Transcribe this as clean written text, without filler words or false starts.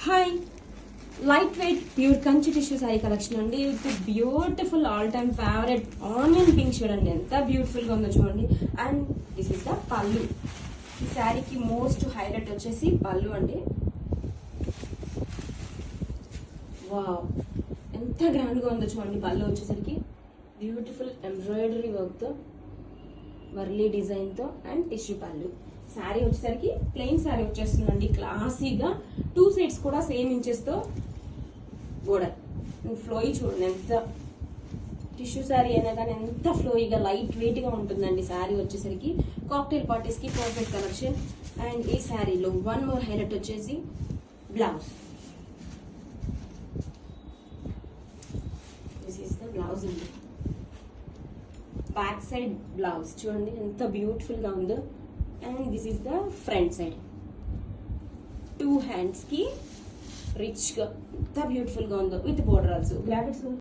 Hi, light weight pure Kanchi tissue sari collection అండి. With beautiful all time favourite onion pink shade అండి. ఎంత beautiful గా ఉందో చూడండి. అండ్ దిస్ ఇస్ ద పళ్ళు. ఈ శారీకి మోస్ట్ హైలైట్ వచ్చేసి పళ్ళు అండి. వావ్, ఎంత గ్రాండ్ గా ఉందో చూడండి. పళ్ళు వచ్చేసరికి బ్యూటిఫుల్ ఎంబ్రాయిడరీ వర్క్ తో, వర్లీ డిజైన్ తో అండ్ టిష్యూ పళ్ళు. శారీ వచ్చేసరికి ప్లెయిన్ శారీ వచ్చేస్తుందండి. క్లాసీగా 2 సైడ్స్ కూడా సేమ్ ఇంచెస్ తో బోర్డర్. ఫ్లోయి చూడండి, ఎంత టిష్యూ శారీ అయినా కానీ ఎంత ఫ్లోయిగా లైట్ వెయిట్ గా ఉంటుందండి. శారీ వచ్చేసరికి కాక్టైల్ పార్టీస్ కి పర్ఫెక్ట్ కలెక్షన్. అండ్ ఈ శారీలో వన్ మోర్ హైలైట్ వచ్చేసి blouse. This is the blouse అండి. బ్యాక్ సైడ్ బ్లౌజ్ చూడండి ఎంత బ్యూటిఫుల్ గా ఉందో. And this is the front side. 2 hands కి రిచ్ గా ఎంత బ్యూటిఫుల్ గా ఉందో విత్ బోర్డర్ ఆల్సో. గ్రాఫిక్స్